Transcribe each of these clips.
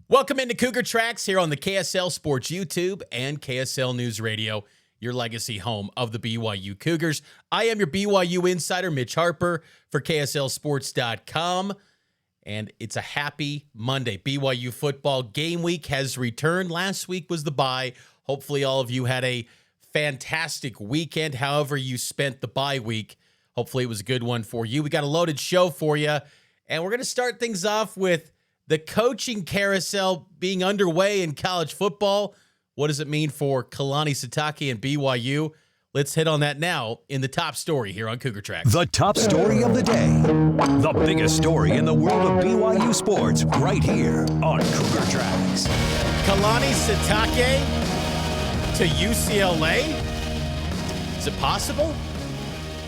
Welcome into Cougar Tracks here on the KSL Sports YouTube and KSL NewsRadio, your legacy home of the BYU Cougars. I am your BYU insider, Mitch Harper, for KSLSports.com, and it's a happy Monday. BYU football game week has returned. Last week was the bye. Hopefully all of you had a fantastic weekend, however you spent the bye week. Hopefully it was a good one for you. We got a loaded show for you, and we're going to start things off with the coaching carousel being underway in college football. What does it mean for Kalani Sitake and BYU? Let's hit on that now in the top story here on Cougar Tracks. The top story of the day. The biggest story in the world of BYU sports right here on Cougar Tracks. Kalani Sitake to UCLA? Is it possible?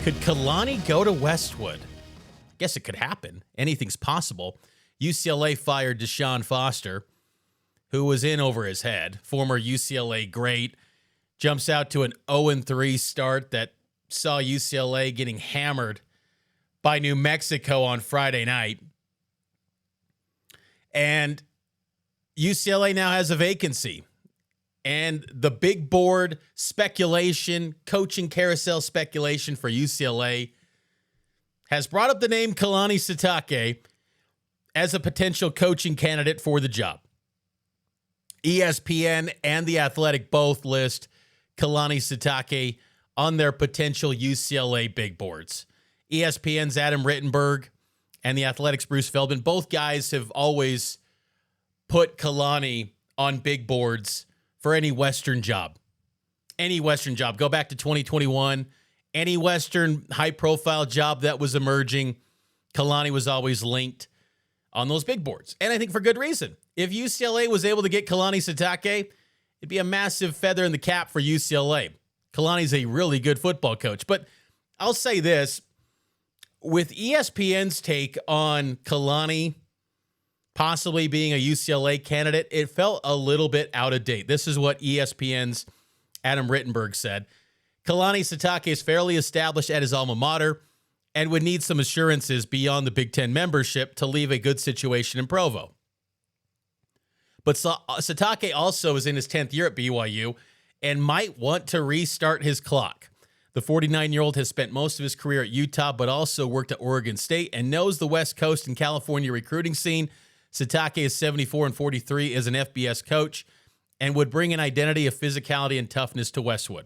Could Kalani go to Westwood? I guess it could happen. Anything's possible. UCLA fired Deshaun Foster, who was in over his head. Former UCLA great. Jumps out to an 0-3 start that saw UCLA getting hammered by New Mexico on Friday night. And UCLA now has a vacancy. And the big board speculation, coaching carousel speculation for UCLA has brought up the name Kalani Sitake as a potential coaching candidate for the job. ESPN and The Athletic both list Kalani Sitake on their potential UCLA big boards. ESPN's Adam Rittenberg and The Athletic's Bruce Feldman, both guys have always put Kalani on big boards for any Western job. Any Western job. Go back to 2021. Any Western high-profile job that was emerging, Kalani was always linked on those big boards. And I think for good reason. If UCLA was able to get Kalani Sitake, it'd be a massive feather in the cap for UCLA. Kalani's a really good football coach. But I'll say this, with ESPN's take on Kalani possibly being a UCLA candidate, it felt a little bit out of date. This is what ESPN's Adam Rittenberg said. Kalani Sitake is fairly established at his alma mater and would need some assurances beyond the Big Ten membership to leave a good situation in Provo. But Sitake also is in his 10th year at BYU and might want to restart his clock. The 49-year-old has spent most of his career at Utah, but also worked at Oregon State and knows the West Coast and California recruiting scene. Sitake is 74 and 43 as an FBS coach and would bring an identity of physicality and toughness to Westwood.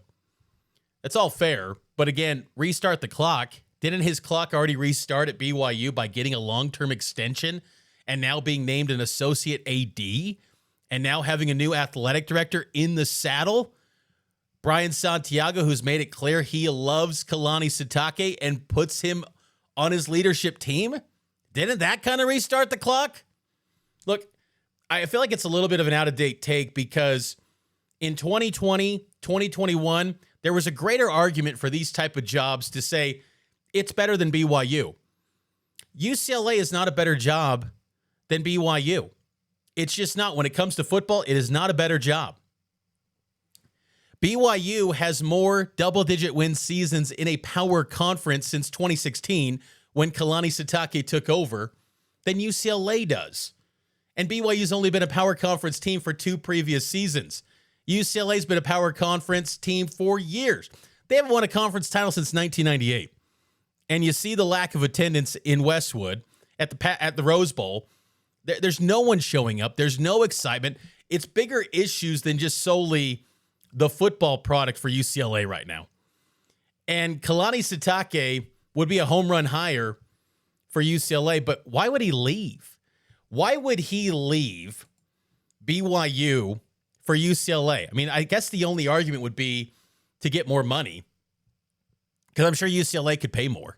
That's all fair, but again, restart the clock. Didn't his clock already restart at BYU by getting a long-term extension and now being named an associate AD and now having a new athletic director in the saddle? Brian Santiago, who's made it clear he loves Kalani Sitake and puts him on his leadership team? Didn't that kind of restart the clock? Look, I feel like it's a little bit of an out-of-date take because in 2020, 2021, there was a greater argument for these type of jobs to say, it's better than BYU. UCLA is not a better job than BYU. It's just not. When it comes to football, it is not a better job. BYU has more double-digit win seasons in a power conference since 2016 when Kalani Sitake took over than UCLA does. And BYU's only been a power conference team for 2 previous seasons. UCLA's been a power conference team for years. They haven't won a conference title since 1998. And you see the lack of attendance in Westwood at the Rose Bowl. There's no one showing up. There's no excitement. It's bigger issues than just solely the football product for UCLA right now. And Kalani Sitake would be a home run hire for UCLA, but why would he leave? Why would he leave BYU for UCLA? I mean, I guess the only argument would be to get more money, because I'm sure UCLA could pay more.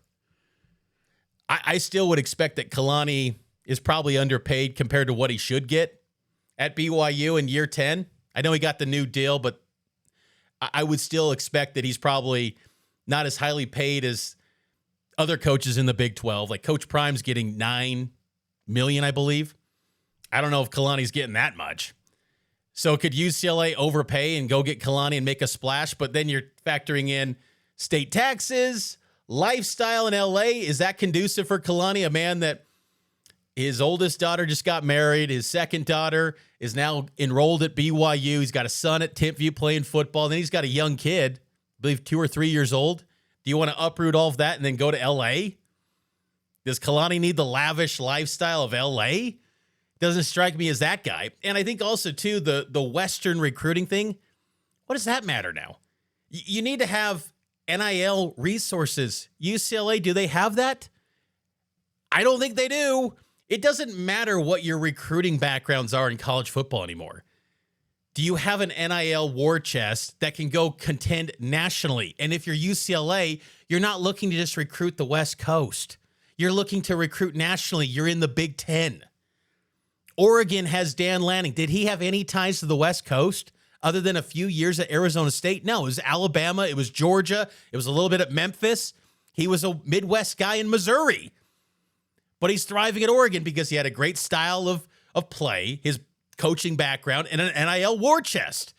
I still would expect that Kalani is probably underpaid compared to what he should get at BYU in year 10. I know he got the new deal, but I would still expect that he's probably not as highly paid as other coaches in the Big 12. Like Coach Prime's getting $9 million, I believe. I don't know if Kalani's getting that much. So could UCLA overpay and go get Kalani and make a splash? But then you're factoring in state taxes, lifestyle in LA. Is that conducive for Kalani, a man that His oldest daughter just got married. His second daughter is now enrolled at BYU. He's got a son at Timpview playing football. Then he's got a young kid, I believe 2 or 3 years old. Do you want to uproot all of that and then go to L.A.? Does Kalani need the lavish lifestyle of L.A.? Doesn't strike me as that guy. And I think also, too, the Western recruiting thing, what does that matter now? You need to have NIL resources. UCLA, do they have that? I don't think they do. It doesn't matter what your recruiting backgrounds are in college football anymore. Do you have an NIL war chest that can go contend nationally? And if you're UCLA, you're not looking to just recruit the West Coast. You're looking to recruit nationally. You're in the Big Ten. Oregon has Dan Lanning. Did he have any ties to the West Coast other than a few years at Arizona State? No, it was Alabama. It was Georgia. It was a little bit at Memphis. He was a Midwest guy in Missouri. But he's thriving at Oregon because he had a great style of play, his coaching background, and an NIL war chest.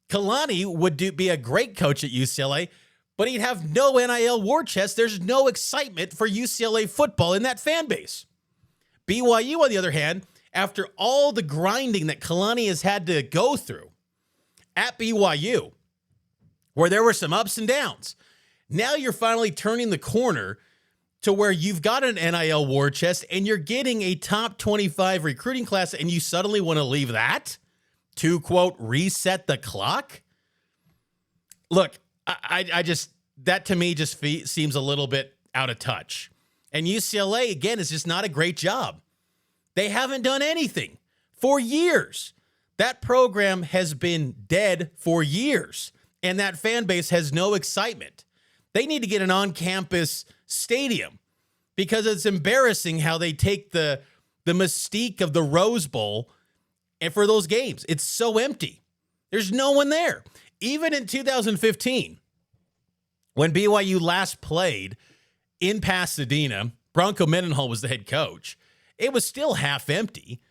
Kalani would be a great coach at UCLA, but he'd have no NIL war chest. There's no excitement for UCLA football in that fan base. BYU, on the other hand, after all the grinding that Kalani has had to go through at BYU, where there were some ups and downs, now you're finally turning the corner to where you've got an NIL war chest and you're getting a top 25 recruiting class, and you suddenly want to leave that to, quote, reset the clock? Look, I just, that to me just seems a little bit out of touch. And UCLA, again, is just not a great job. They haven't done anything for years. That program has been dead for years, and that fan base has no excitement. They need to get an on-campus stadium because it's embarrassing how they take the mystique of the Rose Bowl and for those games. It's so empty. There's no one there. Even in 2015, when BYU last played in Pasadena, Bronco Mendenhall was the head coach. It was still half empty.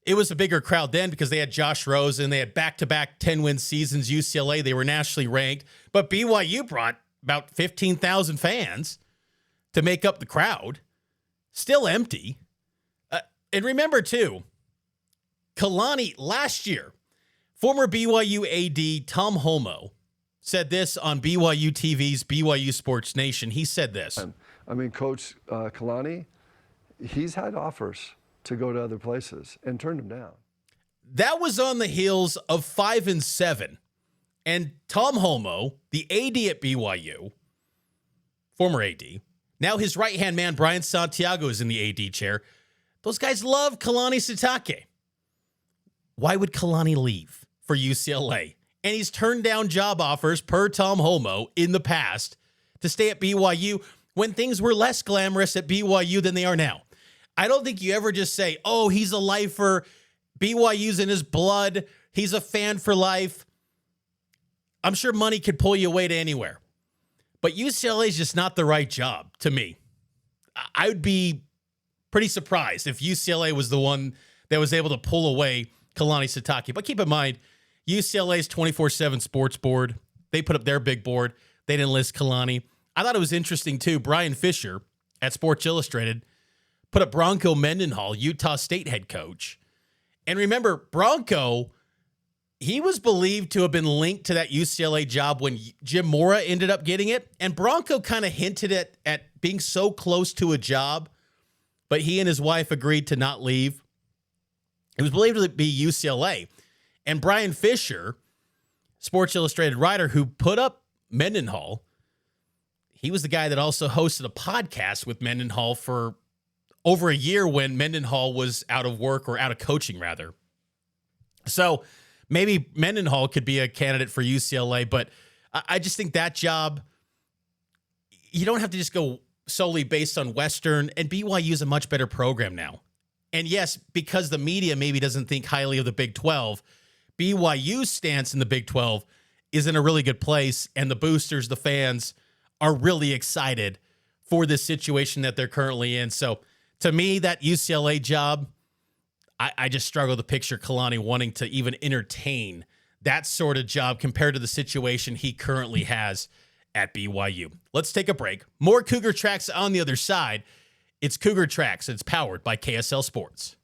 It was a bigger crowd then because they had Josh Rosen. They had back-to-back 10-win seasons. UCLA, they were nationally ranked. But BYU brought about 15,000 fans to make up the crowd. Still empty. And remember, too, Kalani last year, former BYU AD Tom Holmoe said this on BYU TV's BYU Sports Nation. He said this. I mean, Coach Kalani, he's had offers to go to other places and turned them down. That was on the heels of 5-7. And Tom Holmoe, the AD at BYU, former AD, now his right-hand man, Brian Santiago, is in the AD chair. Those guys love Kalani Sitake. Why would Kalani leave for UCLA? And he's turned down job offers, per Tom Holmoe, in the past to stay at BYU when things were less glamorous at BYU than they are now. I don't think you ever just say, oh, he's a lifer. BYU's in his blood. He's a fan for life. I'm sure money could pull you away to anywhere. But UCLA is just not the right job to me. I would be pretty surprised if UCLA was the one that was able to pull away Kalani Sitake. But keep in mind, UCLA's 24/7 sports board, they put up their big board. They didn't list Kalani. I thought it was interesting, too. Brian Fisher at Sports Illustrated put up Bronco Mendenhall, Utah State head coach. And remember, Bronco, he was believed to have been linked to that UCLA job when Jim Mora ended up getting it. And Bronco kind of hinted at being so close to a job, but he and his wife agreed to not leave. It was believed to be UCLA. And Brian Fisher, Sports Illustrated writer who put up Mendenhall, he was the guy that also hosted a podcast with Mendenhall for over a year when Mendenhall was out of work, or out of coaching, rather. So maybe Mendenhall could be a candidate for UCLA, but I just think that job, you don't have to just go solely based on Western, and BYU is a much better program now. And yes, because the media maybe doesn't think highly of the Big 12, BYU's stance in the Big 12 is in a really good place, and the boosters, the fans, are really excited for this situation that they're currently in. So to me, that UCLA job, I just struggle to picture Kalani wanting to even entertain that sort of job compared to the situation he currently has at BYU. Let's take a break. More Cougar Tracks on the other side. It's Cougar Tracks. It's powered by KSL Sports.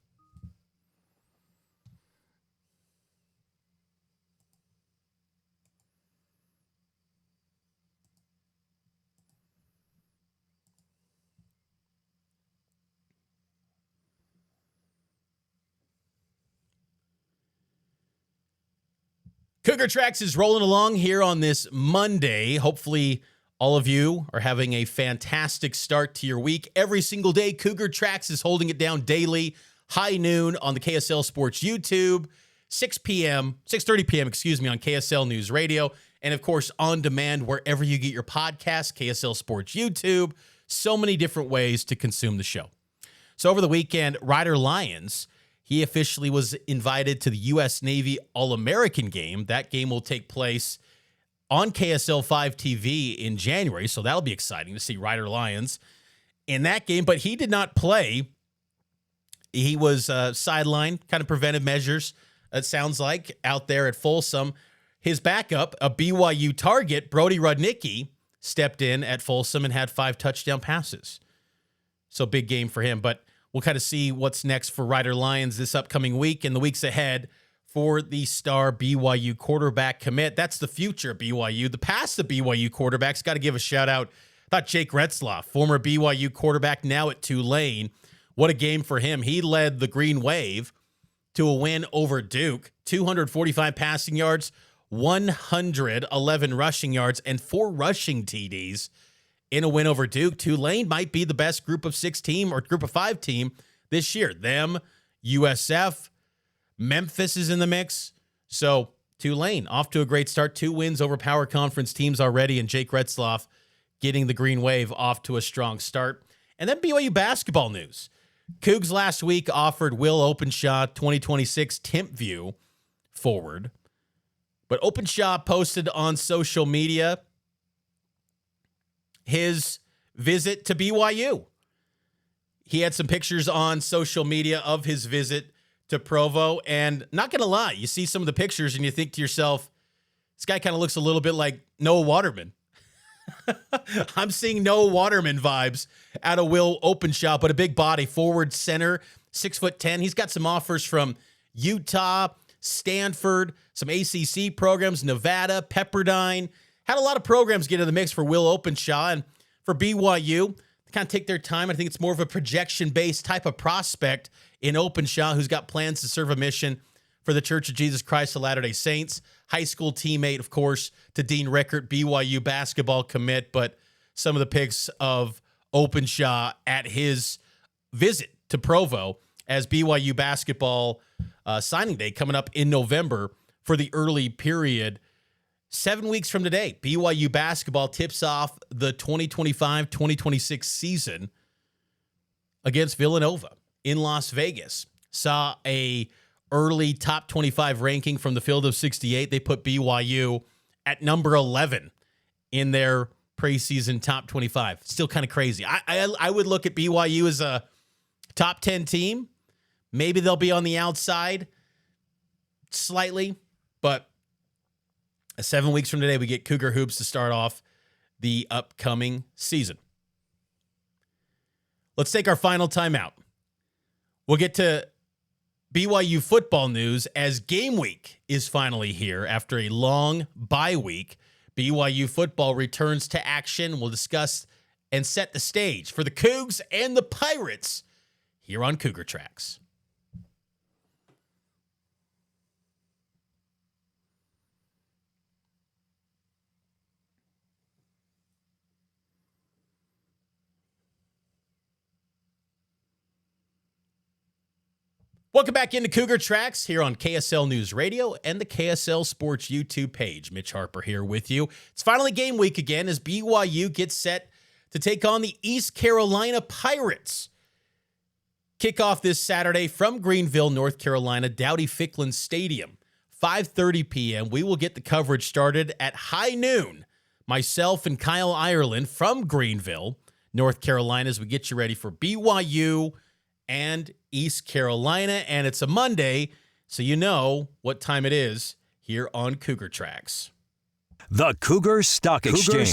Cougar Tracks is rolling along here on this Monday. Hopefully, all of you are having a fantastic start to your week. Every single day, Cougar Tracks is holding it down daily, high noon on the KSL Sports YouTube, 6:30 p.m., on KSL NewsRadio, and of course, on demand wherever you get your podcasts, KSL Sports YouTube. So many different ways to consume the show. So over the weekend, Ryder Lyons, he officially was invited to the U.S. Navy All-American game. That game will take place on KSL 5 TV in January, so that'll be exciting to see Ryder Lyons in that game. But he did not play. He was sidelined, kind of preventive measures, it sounds like, out there at Folsom. His backup, a BYU target, Brody Rudnicki, stepped in at Folsom and had 5 touchdown passes. So big game for him, but we'll kind of see what's next for Ryder Lyons this upcoming week and the weeks ahead for the star BYU quarterback commit. That's the future of BYU. The past, the BYU quarterbacks, got to give a shout out. I thought Jake Retzlaff, former BYU quarterback, now at Tulane. What a game for him. He led the Green Wave to a win over Duke. 245 passing yards, 111 rushing yards, and 4 rushing TDs. In a win over Duke. Tulane might be the best group of 6 team or group of 5 team this year. Them, USF, Memphis is in the mix. So Tulane off to a great start. 2 wins over power conference teams already, and Jake Retzlaff getting the Green Wave off to a strong start. And then BYU basketball news. Cougs last week offered Will Openshaw 2026 Temp View forward. But Openshaw posted on social media his visit to BYU. He had some pictures on social media of his visit to Provo, and not going to lie, you see some of the pictures and you think to yourself, this guy kind of looks a little bit like Noah Waterman. I'm seeing Noah Waterman vibes out of Will Openshaw, but a big body, forward center, 6'10". He's got some offers from Utah, Stanford, some ACC programs, Nevada, Pepperdine. Had a lot of programs get in the mix for Will Openshaw, and for BYU, they kind of take their time. I think it's more of a projection-based type of prospect in Openshaw, who's got plans to serve a mission for the Church of Jesus Christ of Latter-day Saints. High school teammate, of course, to Dean Rickert, BYU basketball commit, but some of the pics of Openshaw at his visit to Provo as BYU basketball signing day coming up in November for the early period. 7 weeks from today, BYU basketball tips off the 2025-2026 season against Villanova in Las Vegas. Saw a early top 25 ranking from the field of 68. They put BYU at number 11 in their preseason top 25. Still kind of crazy. I would look at BYU as a top 10 team. Maybe they'll be on the outside slightly, but 7 weeks from today, we get Cougar Hoops to start off the upcoming season. Let's take our final timeout. We'll get to BYU football news as game week is finally here after a long bye week. BYU football returns to action. We'll discuss and set the stage for the Cougs and the Pirates here on Cougar Tracks. Welcome back into Cougar Tracks here on KSL News Radio and the KSL Sports YouTube page. Mitch Harper here with you. It's finally game week again as BYU gets set to take on the East Carolina Pirates. Kickoff this Saturday from Greenville, North Carolina, Dowdy-Ficklin Stadium, 5:30 p.m. We will get the coverage started at high noon. Myself and Kyle Ireland from Greenville, North Carolina, as we get you ready for BYU and East Carolina, and it's a Monday, so you know what time it is here on Cougar Tracks. The Cougar Stock Exchange.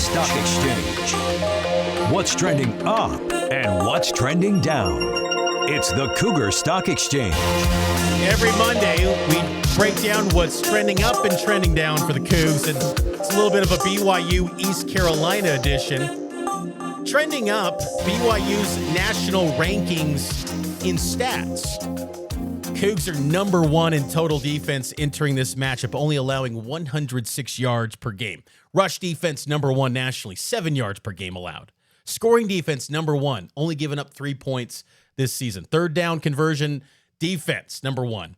What's trending up and what's trending down. It's the Cougar Stock Exchange. Every Monday, we break down what's trending up and trending down for the Cougs, and it's a little bit of a BYU East Carolina edition. Trending up, BYU's national rankings in stats. Cougs are number one in total defense entering this matchup, only allowing 106 yards per game. Rush defense, number one nationally, 7 yards per game allowed. Scoring defense, number one, only giving up 3 points this season. Third down conversion defense, number one.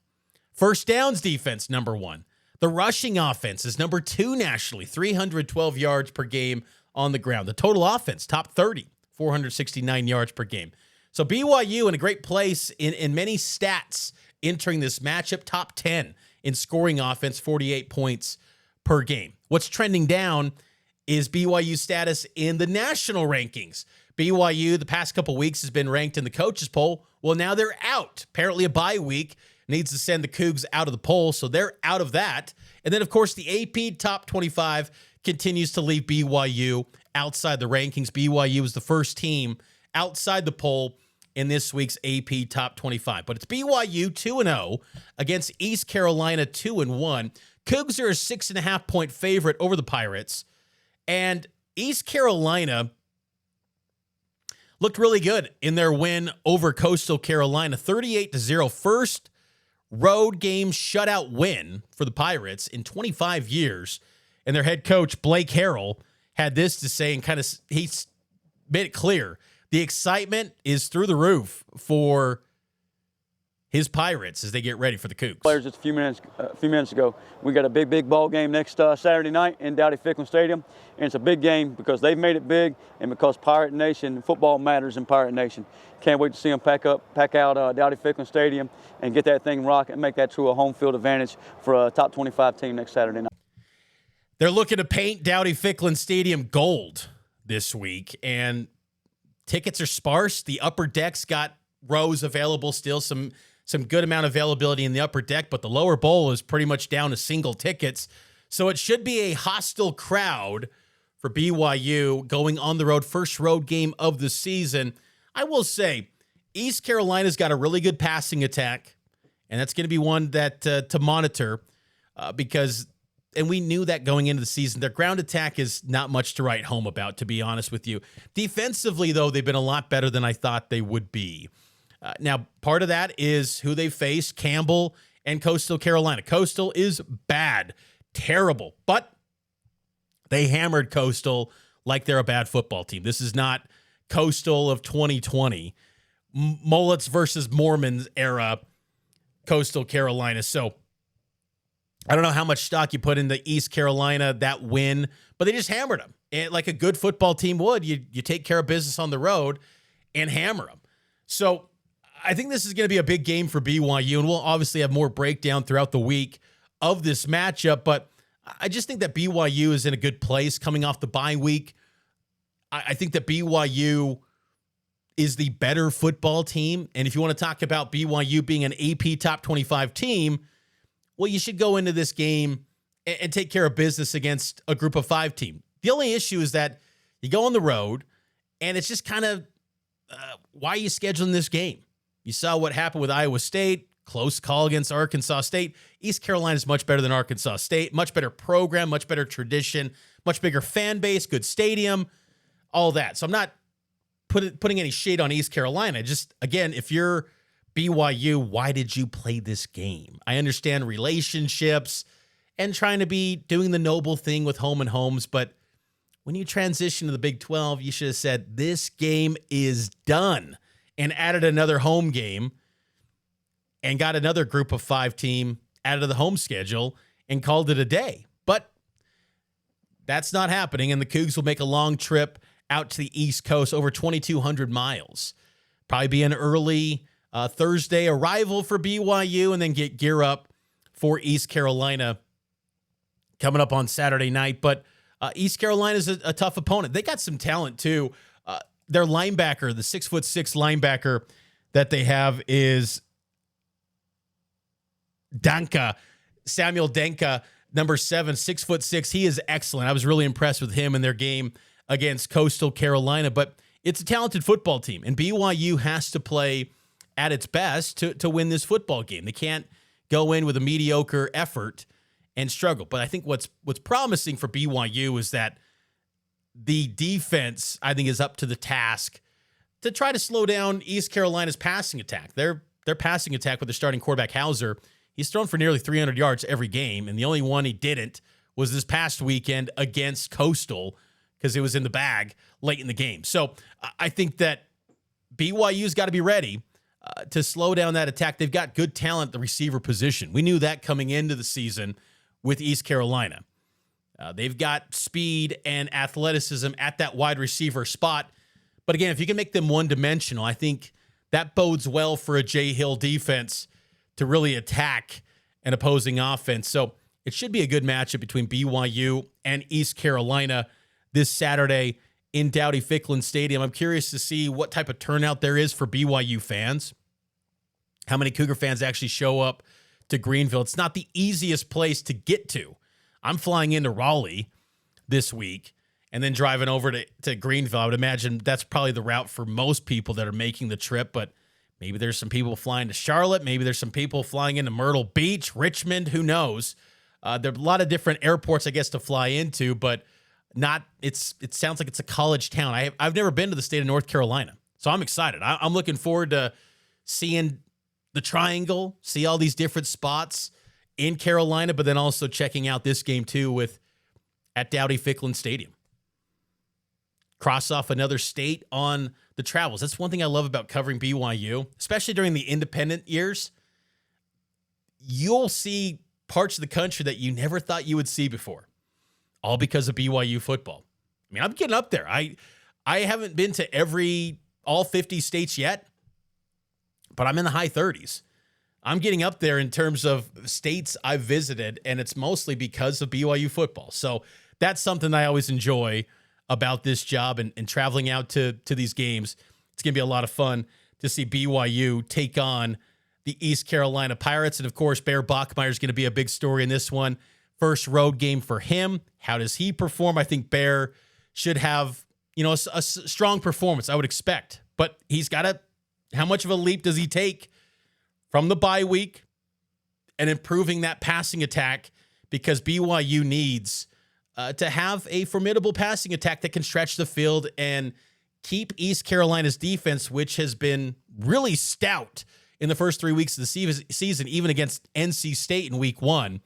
First downs defense, number one. The rushing offense is number two nationally, 312 yards per game on the ground. The total offense, top 30, 469 yards per game. So BYU in a great place in many stats entering this matchup, top 10 in scoring offense, 48 points per game. What's trending down is BYU's status in the national rankings. BYU, the past couple weeks, has been ranked in the coaches poll. Well, now they're out. Apparently a bye week needs to send the Cougs out of the poll, so they're out of that. And then, of course, the AP Top 25 continues to leave BYU outside the rankings. BYU is the first team outside the poll in this week's AP Top 25. But it's BYU 2-0 against East Carolina 2-1. Cougs are a 6.5-point favorite over the Pirates. And East Carolina looked really good in their win over Coastal Carolina, 38-0. First road game shutout win for the Pirates in 25 years. And their head coach, Blake Harrell, had this to say, and he made it clear. The excitement is through the roof for his Pirates as they get ready for the Cougs. Players, just a few minutes ago, we got a big ball game next Saturday night in Dowdy-Ficklen Stadium, and it's a big game because they've made it big and because Pirate Nation, football matters in Pirate Nation. Can't wait to see them pack out Dowdy-Ficklen Stadium and get that thing rocking and make that true a home field advantage for a top 25 team next Saturday night. They're looking to paint Dowdy-Ficklen Stadium gold this week, and tickets are sparse. The upper deck's got rows available still, some good amount of availability in the upper deck, but the lower bowl is pretty much down to single tickets. So it should be a hostile crowd for BYU going on the road, first road game of the season. I will say, East Carolina's got a really good passing attack, and that's going to be one that to monitor because, and we knew that going into the season, their ground attack is not much to write home about, to be honest with you. Defensively, though, they've been a lot better than I thought they would be. Now, part of that is who they faced, Campbell and Coastal Carolina. Coastal is bad, terrible, but they hammered Coastal like they're a bad football team. This is not Coastal of 2020, Mullets versus Mormons era Coastal Carolina. So I don't know how much stock you put into East Carolina, that win, but they just hammered them. And like a good football team would, you take care of business on the road and hammer them. So I think this is going to be a big game for BYU, and we'll obviously have more breakdown throughout the week of this matchup, but I just think that BYU is in a good place coming off the bye week. I think that BYU is the better football team, and if you want to talk about BYU being an AP Top 25 team, well, you should go into this game and take care of business against a group of 5 team. The only issue is that you go on the road, and it's just kind of, why are you scheduling this game? You saw what happened with Iowa State, close call against Arkansas State. East Carolina is much better than Arkansas State, much better program, much better tradition, much bigger fan base, good stadium, all that. So I'm not putting any shade on East Carolina. Just, again, if you're BYU, why did you play this game? I understand relationships and trying to be doing the noble thing with home and homes, but when you transition to the Big 12, you should have said, this game is done, and added another home game and got another group of 5 team added to the home schedule and called it a day. But that's not happening, and the Cougs will make a long trip out to the East Coast, over 2,200 miles. Probably be an early Thursday arrival for BYU, and then get gear up for East Carolina coming up on Saturday night. But East Carolina is a tough opponent. They got some talent, too. Their linebacker, the 6'6" linebacker that they have is Samuel Danka, number 7, 6'6". He is excellent. I was really impressed with him in their game against Coastal Carolina. But it's a talented football team, and BYU has to play at its best to win this football game. They can't go in with a mediocre effort and struggle. But I think what's promising for BYU is that the defense, I think, is up to the task to try to slow down East Carolina's passing attack. Their passing attack with their starting quarterback, Hauser, he's thrown for nearly 300 yards every game, and the only one he didn't was this past weekend against Coastal because it was in the bag late in the game. So I think that BYU's got to be ready to slow down that attack. They've got good talent at the receiver position. We knew that coming into the season with East Carolina. They've got speed and athleticism at that wide receiver spot. But again, if you can make them one-dimensional, I think that bodes well for a Jay Hill defense to really attack an opposing offense. So it should be a good matchup between BYU and East Carolina this Saturday in Dowdy-Ficklin Stadium. I'm curious to see what type of turnout there is for BYU fans. How many Cougar fans actually show up to Greenville? It's not the easiest place to get to. I'm flying into Raleigh this week and then driving over to Greenville. I would imagine that's probably the route for most people that are making the trip, but maybe there's some people flying to Charlotte. Maybe there's some people flying into Myrtle Beach, Richmond, who knows? There are a lot of different airports, I guess, to fly into, but it sounds like it's a college town. I've never been to the state of North Carolina, so I'm excited. I'm looking forward to seeing the Triangle, see all these different spots in Carolina, but then also checking out this game too at Dowdy-Ficklin Stadium. Cross off another state on the travels. That's one thing I love about covering BYU, especially during the independent years. You'll see parts of the country that you never thought you would see before, all because of BYU football. I mean, I'm getting up there. I haven't been to all 50 states yet, but I'm in the high 30s. I'm getting up there in terms of states I've visited, and it's mostly because of BYU football. So that's something I always enjoy about this job and traveling out to these games. It's going to be a lot of fun to see BYU take on the East Carolina Pirates. And, of course, Bear Bachmeier is going to be a big story in this one. First road game for him. How does he perform? I think Bear should have, a strong performance, I would expect. But he's got to, how much of a leap does he take from the bye week and improving that passing attack? Because BYU needs to have a formidable passing attack that can stretch the field and keep East Carolina's defense, which has been really stout in the first 3 weeks of the season, even against NC State in week 1.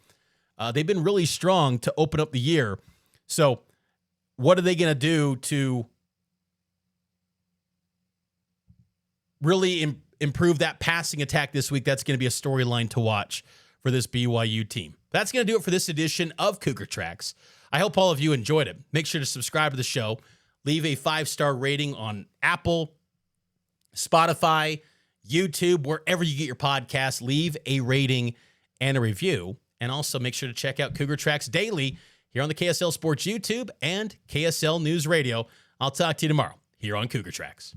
They've been really strong to open up the year. So what are they going to do to really improve that passing attack this week? That's going to be a storyline to watch for this BYU team. That's going to do it for this edition of Cougar Tracks. I hope all of you enjoyed it. Make sure to subscribe to the show. Leave a 5-star rating on Apple, Spotify, YouTube, wherever you get your podcasts. Leave a rating and a review. And also make sure to check out Cougar Tracks daily here on the KSL Sports YouTube and KSL News Radio. I'll talk to you tomorrow here on Cougar Tracks.